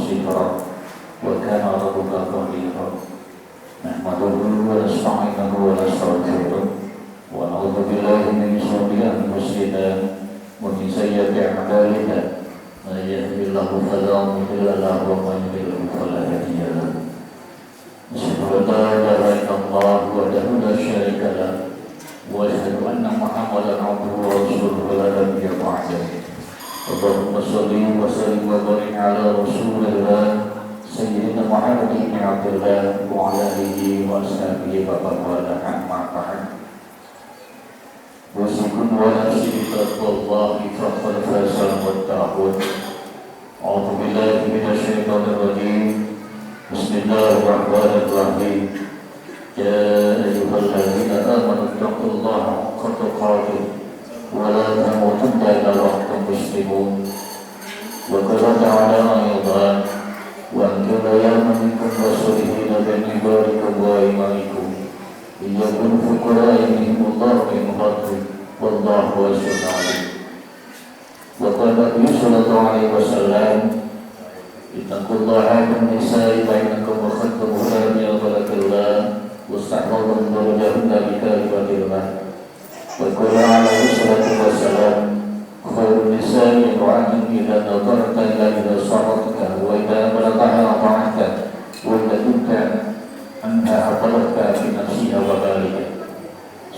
مقصرا وكان ربك قديرا نحمده ونستعينه ونستغفره ونعوذ بالله من شرور أنفسنا ومن سيئات أعمالنا من يهده الله فلا مضل له ومن يضلل فلا هادي له أشهد أن لا إله إلا الله وحده لا شريك له وأشهد أن محمدا عبده ورسوله لا نبي بعده اللهم صل وسلم وبارك على رسول الله سيدنا محمد بن عبد الله وعلى آله وأصحابه ومن والاه أما بعد أوصيكم ونفسي بتقوى الله فقد فاز المتقون أعوذ بالله من الشيطان الرجيم بسم الله الرحمن الرحيم يا أيها الذين آمنوا اتقوا الله حق تقاته ولا تموتن إلا وأنتم مسلمون وقال تعالى أيضا وأنكر يوما منكم وصالحين بين عبادكم وإمامكم إن يكونوا فقراء يغنيهم الله من فضله والله واسع عليم وقال النبي صلى الله عليه وسلم اتقوا الله في النساء بينكم وخدموهن بأمانة الله واستحفظوا فروجهن بكلمة الله وقال عليه الصلاة والسلام خير النساء امرأة إذا نظرت إلى صارتك وإذا بلغها أطاعتك وإذا كنت أنها أطلقت في نفسها وبالك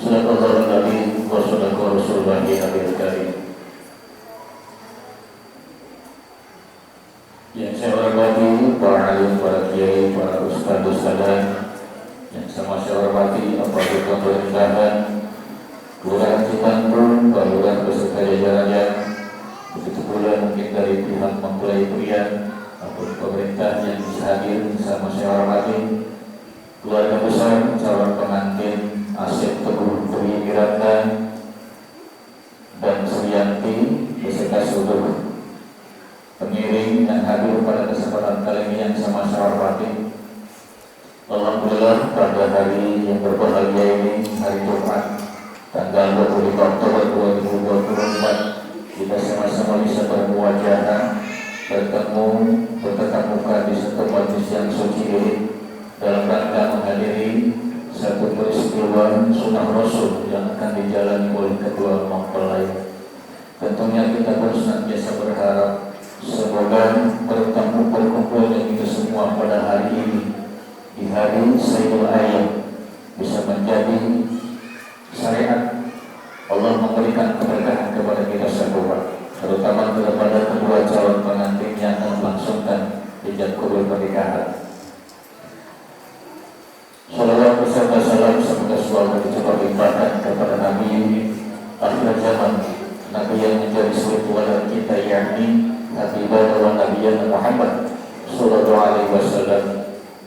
صدق الله النبي وصدق رسول الله النبي الكريم. Yang saya hormati para alim, para kiai, para ustadz sekalian, yang sama saya hormati aparatur pemerintahan, Kelurahan Citangkung, Kelurahan beserta jajarannya, begitu pula mungkin dari pihak mempelai pria ataupun pemerintah yang bisa hadir, sama saya hormati keluarga besar calon pengantin Asep Teguh Tri Wiratna dan Suyanti beserta seluruh pengiring yang hadir pada kesempatan kali ini yang sama saya hormati. Alhamdulillah pada hari yang berbahagia ini, hari Jumat tanggal 25 Oktober 2024, kita sama-sama bisa bermuajahah, bertemu, bertatap muka di satu majlis yang suci ini dalam rangka menghadiri satu peristiwa sunnah Rasul yang akan dijalani oleh kedua mempelai. Tentunya kita senantiasa berharap semoga berkumpulnya kita semua pada hari ini, di hari Sayyidul Ayyam, bisa menjadi syariat Allah memberikan keberkahan kepada kita semua, terutama kepada kedua calon pengantin yang akan melangsungkan ijab kabul pernikahan. Salawat beserta salam semoga selalu dicoba limpahkan kepada Nabi akhir zaman, Nabi yang menjadi suri teladan kita, yakni Habibana wa Nabiyana Muhammad sallallahu alaihi wasallam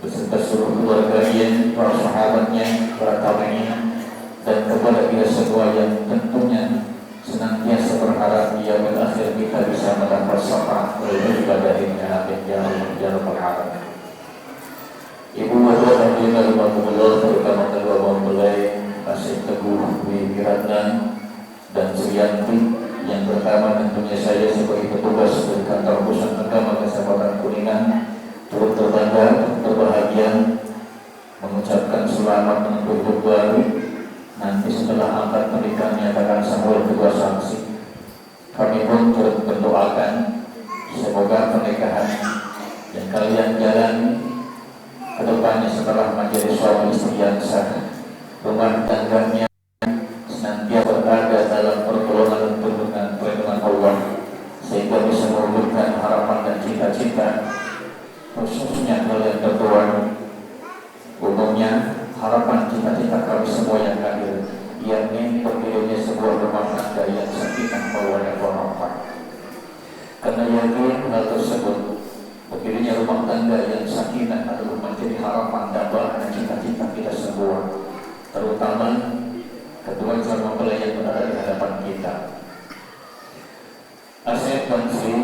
beserta seluruh keluarganya, para sahabatnya, para tabi'in, dan kepada kita semua yang tentunya senantiasa berharap di yaumil akhir kita bisa mendapat syafaat oleh ibadahnya. Amin ya rabbal alamin. Ibu bapak dan ibu rahmatullah, terutama kedua mempelai Asep Teguh Tri Wiratna dan Suyanti. Yang pertama tentunya saya sebagai petugas dari kantor pusat agama Kecamatan Kuningan turut berbangga, berbahagia mengucapkan selamat untuk hidup baru. Nanti setelah akad pernikahan nyatakan sah oleh kedua saksi, kami pun turut mendoakan semoga pernikahan yang kalian jalani kedepannya setelah menjadi suami istri yang sah, rumah tangganya senantiasa berada dalam pertolongan dan perlindungan Allah, sehingga bisa mewujudkan harapan dan cita-cita khususnya kalian berdua. Umumnya harapan cita-cita kami semua yang hadir, yakni terpilihnya sebuah rumah tangga yang sakinah mawaddah warahmah. Karena yakin hal tersebut, terpilihnya rumah tangga yang sakinah adalah menjadi harapan dan cita-cita kita semua, terutama kedua calon mempelai yang berada di hadapan kita. Asep dan Sri,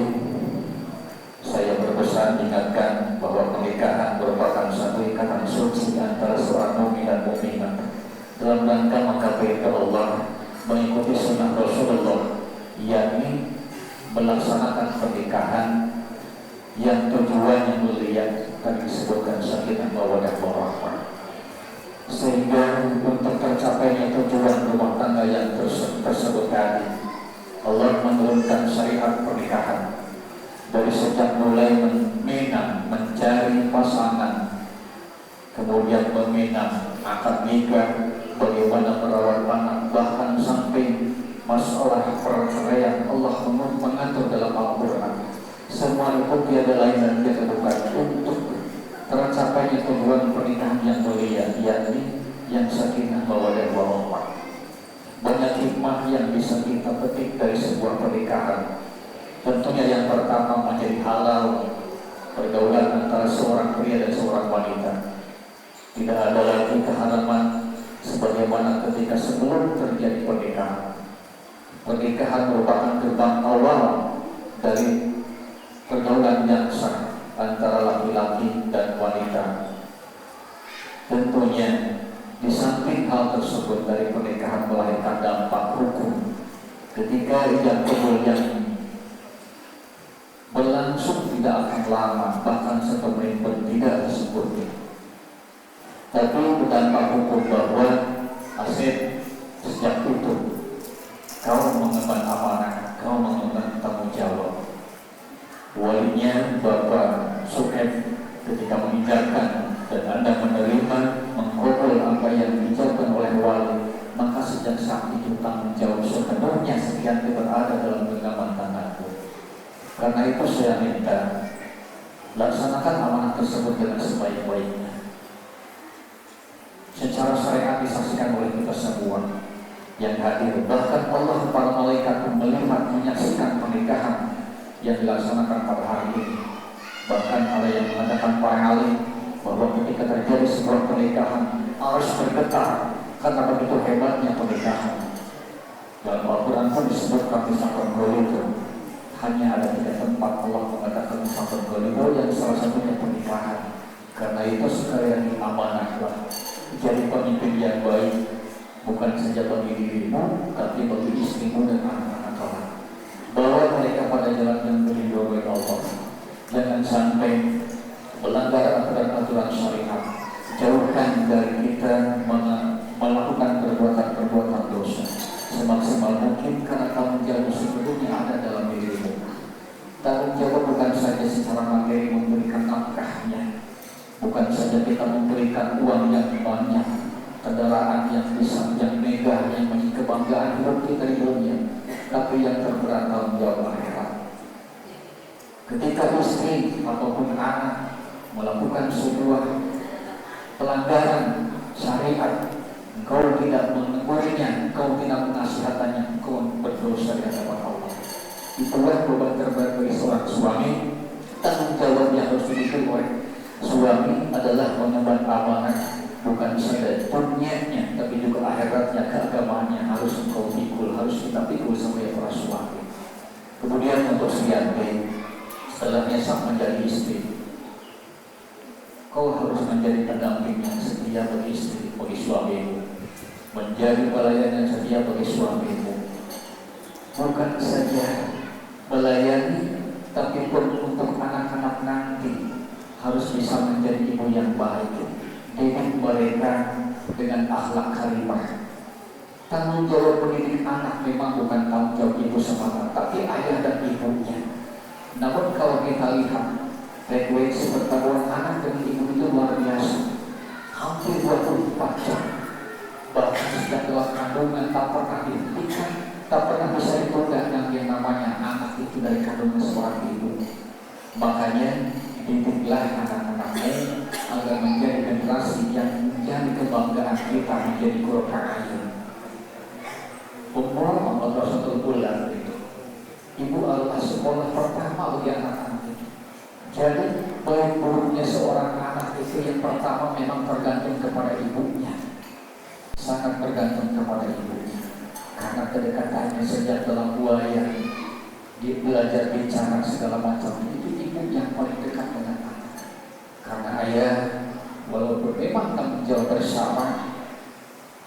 saya berpesan ingatkan bahwa pernikahan merupakan satu ikatan suci antara seorang mukmin dan mukminah dalam rangka mengabdi Allah, mengikuti sunnah Rasulullah, yakni melaksanakan pernikahan yang tujuannya mulia dan disebutkan sakinah mawaddah warahmah. Sehingga untuk tercapainya tujuan rumah tangga yang tersebut tadi, Allah menurunkan syariat pernikahan. Dari sejak mulai meminang, mencari pasangan, kemudian meminang akad nikah, bagaimana merawat anak, bahkan sampai masalah perceraian, Allah mengatur dalam Al-Quran. Semua itu tiada lain dan tiada bukan untuk tercapainya tujuan pernikahan yang mulia, yakni yang sakinah mawaddah warahmah. Banyak hikmah yang bisa kita petik dari sebuah pernikahan. Tentunya yang pertama menjadi halal pergaulan antara seorang pria dan seorang wanita. Tidak ada lagi keharaman sebagaimana ketika sebelum terjadi pernikahan. Pernikahan merupakan gerbang awal dari pergaulan yang sah antara laki-laki dan wanita. Tentunya di samping hal tersebut, dari pernikahan melahirkan dampak hukum. Ketika ijab kabul yang berlangsung tidak akan lama, bahkan 1 menit pun tidak disebutnya. Tapi berdampak hukum bahwa Asep sejak itu kau mengemban amanah, kau mengemban tanggung jawab. Walinya Bapak Suhaib ketika mengijarkan dan Anda menerima, mengkabul apa yang diucapkan oleh wali, maka sejak saat itu tanggung jawab sepenuhnya sekian berada dalam genggaman tanganku. Karena itu saya minta laksanakan amanah tersebut dengan sebaik-baiknya. Secara syariat disaksikan oleh kita semua yang hadir. Bahkan Allah para malaikat melihat, menyaksikan pernikahan yang dilaksanakan pada hari ini. Bahkan ada yang mengatakan para alim bahwa ketika terjadi sebuah pernikahan harus bergetar karena begitu hebatnya pernikahan. Dalam Al-Quran pun disebutkan misalkan itu hanya ada 3 tempat Allah mengatakan misalkan yang salah satunya pernikahan. Karena itu sekali lagi amanahlah, jadi pemimpin yang baik, bukan saja bagi dirimu, tapi bagi istrimu dan anak-anak kamu. Bawa mereka pada jalan yang diridhoi Allah. Jangan sampai melanggar aturan-aturan syariat. Jauhkan dari kita melakukan perbuatan-perbuatan dosa semaksimal mungkin, karena tanggung jawab sepenuhnya ada dalam dirimu. Tanggung jawab bukan saja secara materi memberikan nafkahnya, bukan saja kita memberikan uang yang banyak, kendaraan yang besar, yang megah, yang menjadi kebanggaan hidup kita di dunia, tapi yang terberat tanggung jawab akhirat. Ketika istri ataupun anak melakukan sebuah pelanggaran syariat, engkau tidak menegurnya, engkau tidak menasihatkannya, engkau berdosa di hadapan Allah. Itulah beban terberat bagi seorang suami. Tanggung jawab yang harus dimiliki oleh suami adalah mengemban amanah, bukan saja dunianya, tapi juga akhiratnya, keagamaannya harus engkau pikul, harus kita pikul sebagai para suami. Kemudian untuk Sriyanti, setelahnya sang menjadi istri, kau harus menjadi pendamping yang setia bagi istri, bagi suamimu, menjadi pelayan yang setia bagi suamimu. Bukan saja melayani, tapi pun untuk anak-anak nanti harus bisa menjadi ibu yang baik, didik mereka dengan akhlak karimah. Tanggung jawab mendidik anak memang bukan tanggung jawab ibu semata, tapi ayah dan ibunya. Namun kalau kita lihat frekuensi pertemuan anak dan ibu itu luar biasa, hampir 24 jam. Bahkan sejak dalam kandungan tak pernah dihentikan, tak pernah bisa ditunda yang namanya anak itu dari kandungan seorang ibu. Makanya didiklah anak-anaknya agar menjadi generasi yang menjadi kebanggaan kita, menjadi Qur'an ayat. Umur 14 bulan itu, ibu adalah sekolah pertama bagi anak-anak itu. Jadi baik buruknya seorang anak itu yang pertama memang tergantung kepada ibunya, sangat bergantung kepada ibunya. Karena kedekatannya sejak dalam buaya, dia belajar bicara segala macam, itu ibu yang paling dekat dengan anak. Karena ayah walaupun memang tanggung jawab bersama,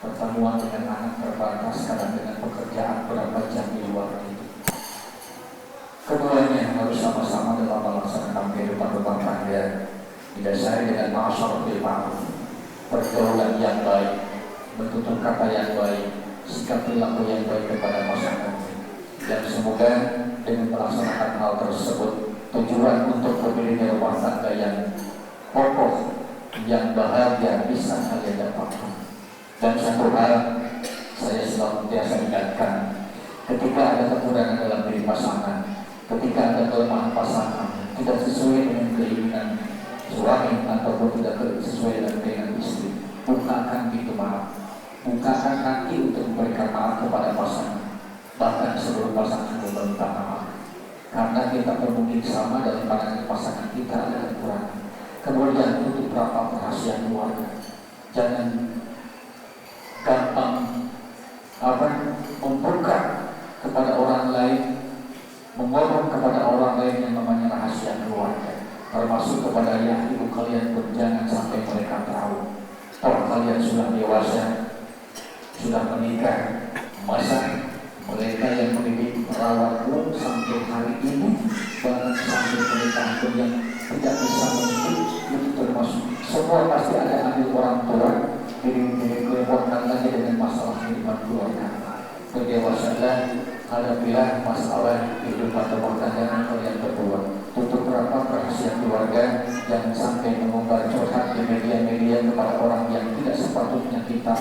pertemuan dengan anak terbatas karena dengan pekerjaan berapa jam di luar itu. Keduanya harus sama-sama dalam melaksanakan kehidupan rumah tangga. didasari dengan ma'asyar bil ma'ruf, pergaulan yang baik, bertutur kata yang baik, sikap perilaku yang baik kepada pasangan. Dan semoga dengan melaksanakan hal tersebut tujuan untuk berdirinya rumah tangga yang kokoh, yang bahagia bisa kalian dapatkan. Dan satu hal saya selalu biasa ingatkan, ketika ada kekurangan dalam diri pasangan, ketika ada kelemahan pasangan tidak sesuai dengan keinginan suami ataupun tidak sesuai dengan keinginan istri, bukakan pintu maaf, bukakan hati untuk memberikan maaf kepada pasangan, bahkan sebelum pasangan meminta maaf. Karena kita mungkin sama dalam pandangan pasangan kita ada kekurangan. Kemudian untuk rapat rahasia keluarga, jangan gampang membuka kepada orang lain, mengomong kepada orang lain yang namanya rahasia keluarga, termasuk kepada ayah ibu kalian pun jangan sampai mereka tahu. Kalau kalian sudah dewasa, sudah menikah, masa mereka yang mendidik merawatmu sampai hari ini, bahkan sampai pernikahan pun yang tidak bisa mendidik, itu termasuk semua pasti ada ambil orang tua, diri kelewatan lagi dengan masalah kehidupan keluarga. Berdewasalah, hadapilah masalah kehidupan rumah tangga kalian berdua. Tutup rapat rahasia keluarga, jangan sampai mengumbar curhat di media-media kepada orang yang tidak sepatutnya kita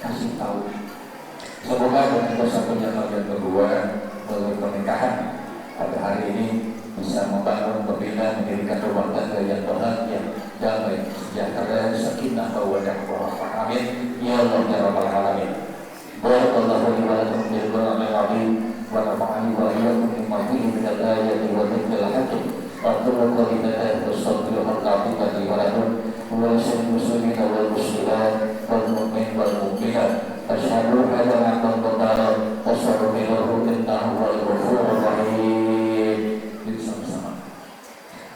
kasih tahu. Semoga dengan bersatunya kalian berdua melalui pernikahan pada hari ini bisa membangun, membina, mendirikan rumah tangga yang bahagia, damai, sejahtera, sakinah, mawaddah, warahmah. Amin. Ya Allah ya Rabbal Alamin. Barakallahu li wa lakum fil Qur'anil azim wa nafa'ani wa iyyakum bima fihi minal ayati wa dzikril hakim. Aqulu qawli hadza wa astaghfirullahal azim li wa lakum wa lisa'il muslimina wal muslimat wal mu'minin wal mu'minat. Asyhadu an la ilaha illallah wa astaghfiruhu innahu huwal ghafurur rahim. Bersama-sama.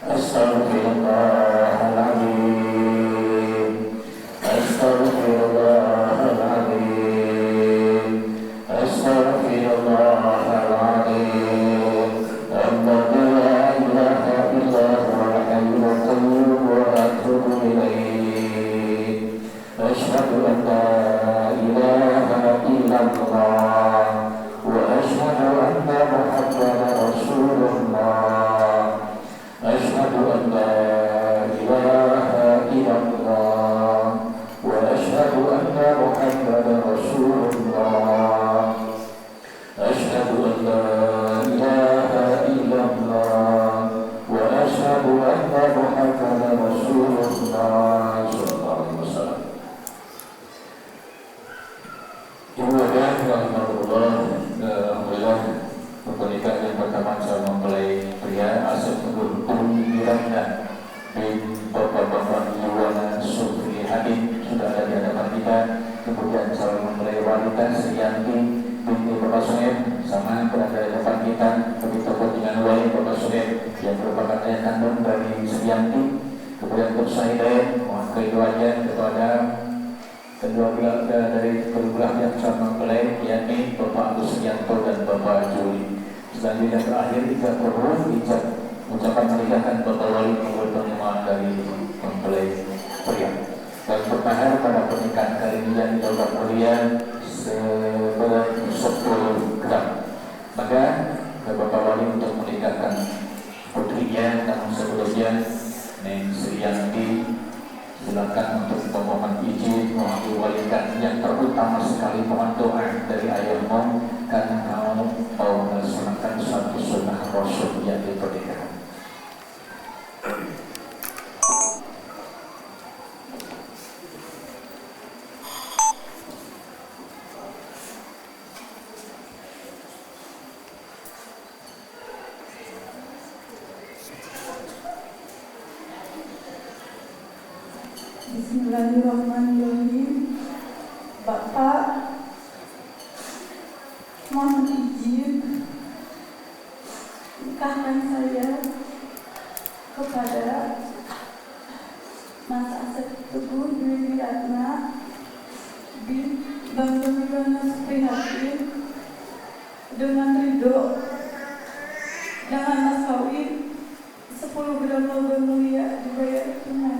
Astaghfirullahaladzim. Astaghfirullahaladzim. Astaghfirullahaladzim. Allahu la ilaha illa huwal hayyul qayyum wa atubu ilaih. Asyhadu an la ilaha illallah wa asyhadu anna Muhammadan Rasulullah. Asyhadu an la ilaha illallah wa asyhadu anna Muhammadan Rasulullah. Asyhadu an la ilaha illallah wa asyhadu anna Muhammadan Rasulullah. Sallallahu alaihi wasallam. Alhamdulillah, pernikahan yang pertama saya mempelai pria asal Turki Miranda bin Bapak-Bapak Iwana Sufri Hadid sudah ada di hadapan kita. Kemudian saya mempelai wanita Sriyanti binti Bapak Suhaib sama berada di hadapan kita. Begitu pun dengan wali Bapak Suhaib yang merupakan ayah kandung dari Sriyanti. Kemudian untuk saya mohon keduanya kepada kedua belah dari kedua yang sama mempelai, yakni Bapak Agus Sugianto dan Bapak Juli. Selanjutnya terakhir kita perlu ucapan pernikahan Bapak Wali penerimaan dari mempelai pria. Dan bermahar pada pernikahan kali ini yang kita mulia seberat 10 gram. Maka Bapak Wali untuk menikahkan putrinya, namun sebelumnya Neng Sriyanti silakan untuk memohon izin, mohon diwalikan. Yang terutama sekali mohon doa dari ayahmu karena kamu mau melaksanakan suatu sunnah Rasul yang pernikahan. Bismillahirrahmanirrahim. Bapak, mohon izin nikahkan saya kepada Mas Asep Teguh Dwi Wiratna bin Bangga Milana Prihatin dengan ridho dengan mas kawin 10 gram logam mulia dibayar tunai.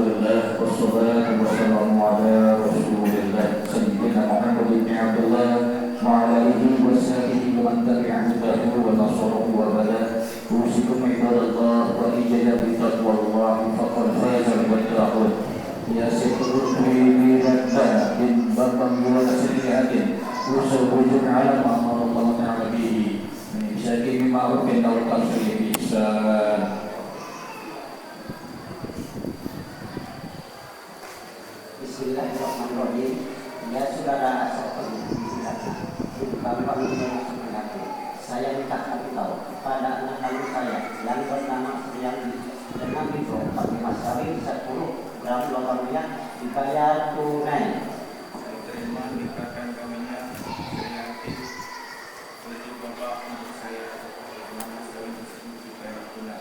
Alhamdulillah wassalatu wassalamu ala Rasulillah Sayyidina Muhammad bin Abdullah wa ala alihi wa sahbihi wa man tabi'ahu wa nasarahu wa bala. Usikum ibadallah wa iyaya bi taqwallah faqad faza al-muttaqun. Ya sekurang bin Bambang Yuwana Srihatin usul wujud ala ma'amar Allah ta'ala bihi bisa kini ma'rufin tawakal suri bisa. Bismillahirrahmanirrahim. Ya saudara asal Bambang Yuwana Srihatin, saya minta kasih tahu kepada anak kandung saya yang bernama Suryani dengan Ridho pakai masawi 10 gram logam mulia dibayar tunai. Terima nikahkan kaminya Suryani oleh Bapak untuk saya dengan masawi tersebut dibayar tunai.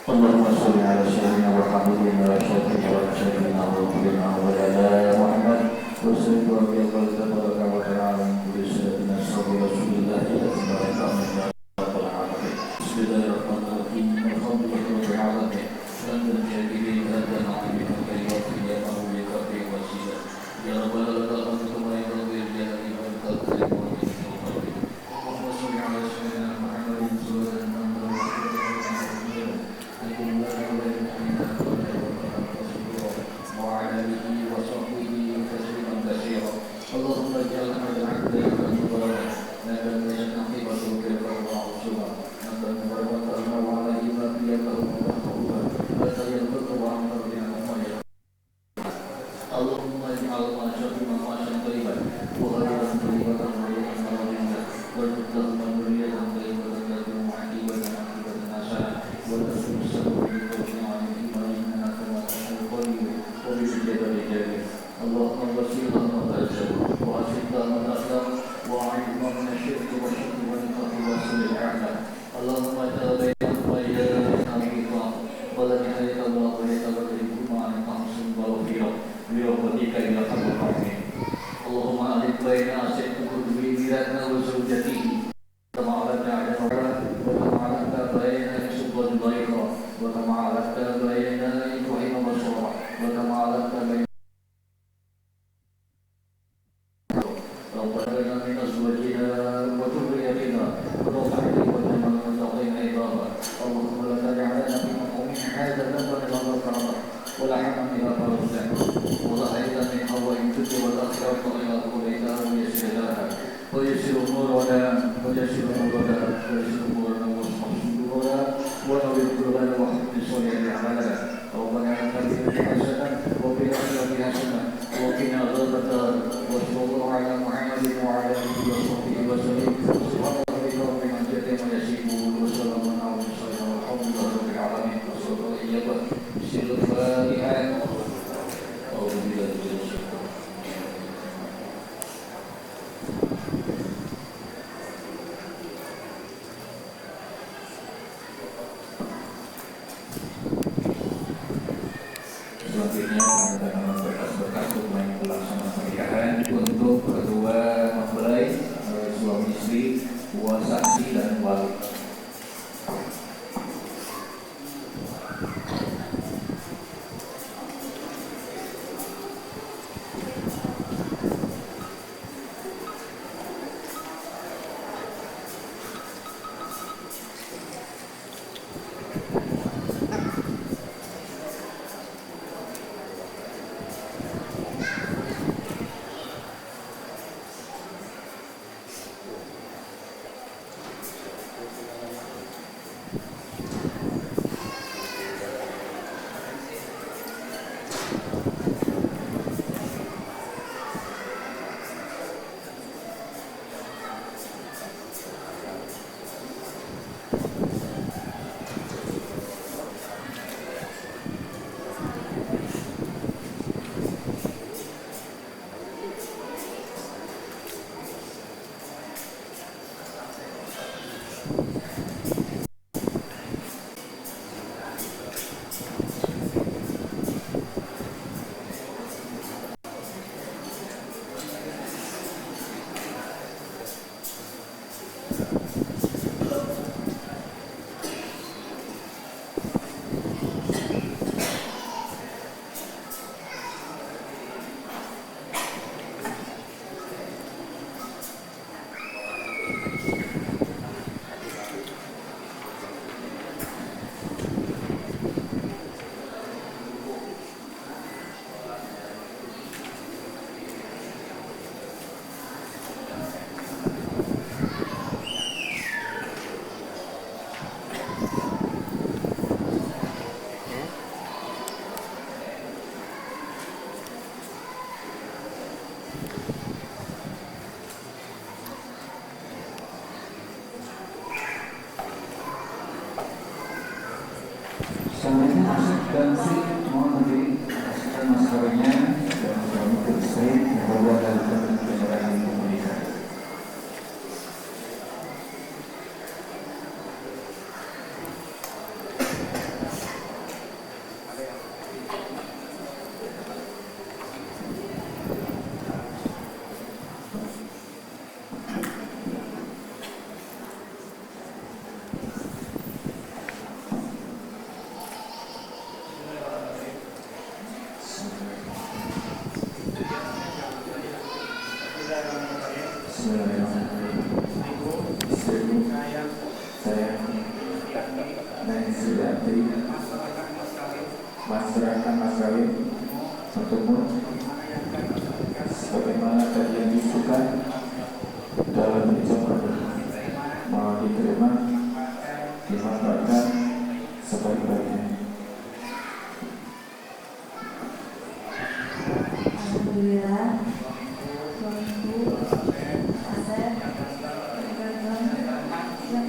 Allahumma sholli ala sayyidina Muhammadin wa ala sayyidina wa ala Muhammad wa sallallahu alaihi wa sallam wa ta'ala bi sayyidina Rasulullah Bismillahirrahmanirrahim. Alhamdulillahi rabbil alamin. Hamdan lillahi rabbil alamin ya rabbal alamin kama yanbaghi li jalali wajhika Allahumma sholli ala sayyidina Muhammadin Allahumma ja'alna al-'abda al-mubarak nadan yanaqibatul kiram wa usula nadan mubarak wa alaihi wa sallam wa sallallahu wa amrina Allahumma ij'al ma syafina ma syafina wa ghayran thayyibatan wa ghayran wa tuddan muriyatan thayyibatan wa mu'adibatan akibatan hasanah wa tasabbu bi qawlin 'alim wa kama taqulu wa bi jadali Allahumma wasilna ma tajal wa asidna ma taslam wa a'idna min asyirk wa syirk wa nifaq wa sulil a'la Allahumma tabayyana wa ya nabiqa wa la nihayata wa la yatabayyana ma'ana tahsin wa firaq birahmatika ya arhamar rahimin Allahumma alif baina asyikukum bi miratna wa zawjatihi kama alaka ala wa kama alaka baina subul bayra wa kama alaka baina ibrahim wa surah wa kama alaka baina Rabbana min azwajina wa dhurriyyatina qurrata a'yun waj'alna lil muttaqina imama Allahumma la taj'alna fi maqamin hadha dhanban illa karamah wa la hamdan illa farajta wa la من هواء الجد والأخلاق إلى قولنا ويسرها ويسر أمورنا ويسر أمورنا ويسر أمورنا ويسر صدورنا ونور قلوبنا وحسن صالح أعمالنا ربنا آتنا حسنة وفي الآخرة حسنة وقنا عذاب النار وصلى الله على محمد وعلى آله وصحبه وسلم سبحان ربك رب العزة عما يصفون وسلام على المرسلين والحمد لله رب العالمين وصلى الله عليه وسلم الفاتحة أعوذ بالله من الشيطان Selanjutnya menandakan berkas-berkas dokumen pelaksanaan pernikahan untuk kedua mempelai suami istri, dua saksi dan wali. melaksanakan mas kawin bertemu sebagaimana tadi yang diusulkan dalam ijazah mau diterima, dimanfaatkan sebaik-baiknya. Alhamdulillah, suamiku Asep yang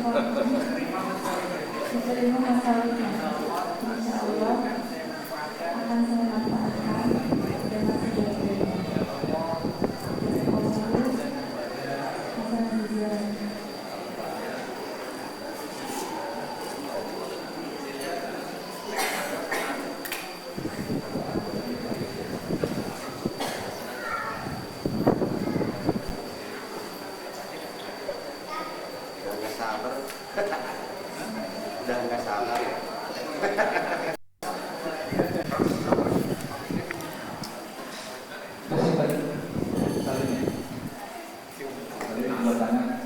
diterima masalahnya. Insya Allah akan saya manfaatkan dengan sebaik-baiknya. Udah nggak sabar. Kasih balik salimnya. Salim dua tangan.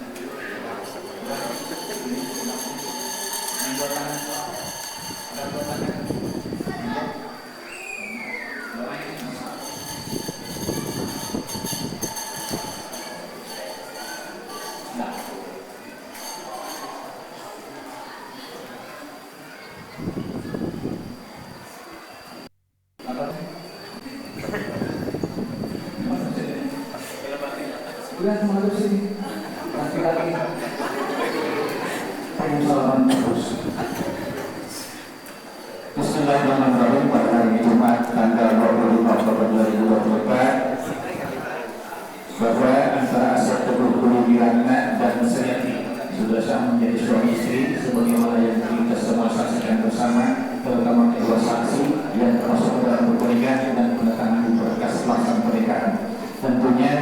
Dua tangan. Ada dua tangan. Nah. Udah masuk sini, laki-laki pengusahaan terus. Bismillahirrahmanirrahim. Pada hari Jumat tanggal 25 Oktober 2024, bahwa antara Asep Teguh Wiratna dan Sriati sudah sah menjadi suami istri sebagaimana yang kita semua saksikan bersama, terutama kedua saksi yang termasuk dalam pernikahan dan penandatangan berkas pelaksanaan pernikahan. Tentunya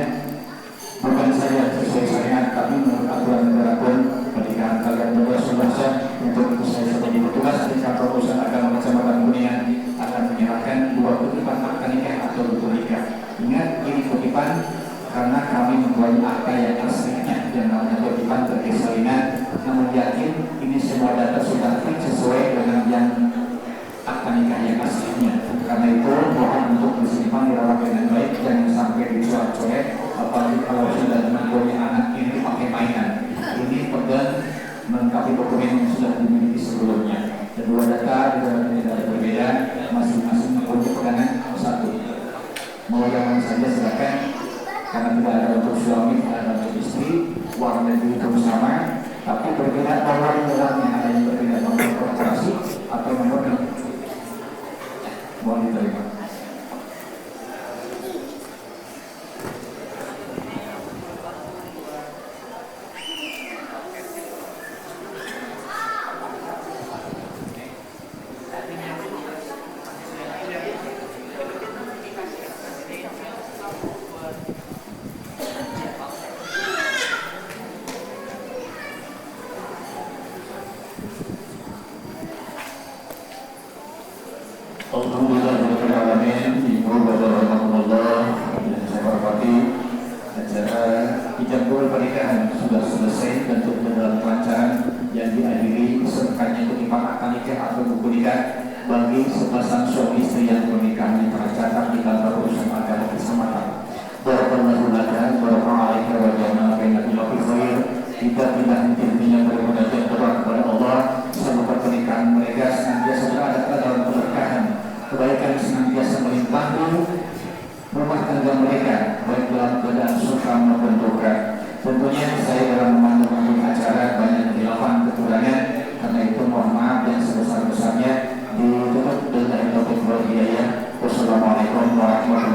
bukan saja sesuai syariat, tapi menurut aturan negara pun pernikahan kalian berdua sudah sah. Untuk itu saya sebagai petugas di kantor urusan agama Kecamatan Kuningan akan menyerahkan dua kutipan akta nikah atau buku nikah. Ingat, ini kutipan karena kami mempunyai akta yang aslinya yang namanya kutipan terkait salinan. Namun yakin ini semua data sudah fit sesuai dengan yang akta nikah yang aslinya. Karena itu mohon untuk disimpan dirawat dengan baik, jangan sampai dicoret-coret. Apalagi kalau sudah mempunyai anak ini pakai mainan. Ini pegang melengkapi dokumen yang sudah dimiliki sebelumnya. Kedua data tidak ada perbedaan, masing-masing mempunyai pegangan satu. Mau yang mana saja silakan, karena tidak ada untuk suami, tidak ada untuk istri, warna itu sama, tapi berbeda nomor dalamnya, ada yang berbeda nomor korporasi atau nomor mohon diterima. Alhamdulillahirrahmanirrahim. Ibu bapak rahmatullah yang saya hormati, acara ijabul pernikahan sudah selesai dan sudah dalam kelancaran yang diakhiri sertanya kutipan akta nikah atau buku nikah bagi sepasang suami istri yang pernikahan tercatat di kantor urusan agama Kecamatan. Barakallahu laka barakallahu alaika wa jama'a bainakum fi khair. Kita tidak intinya bermunajat kepada Allah semoga pernikahan mereka senantiasa berada dalam keberkahan, kebaikan senantiasa melimpah rumah tangga mereka, baik dalam keadaan suka maupun duka. Tentunya saya dalam memandu acara banyak khilafan kekurangan, karena itu mohon maaf yang sebesar-besarnya. Ditutup dengan taufiq wal hidayah. Wassalamualaikum warahmatullahi wabarakatuh.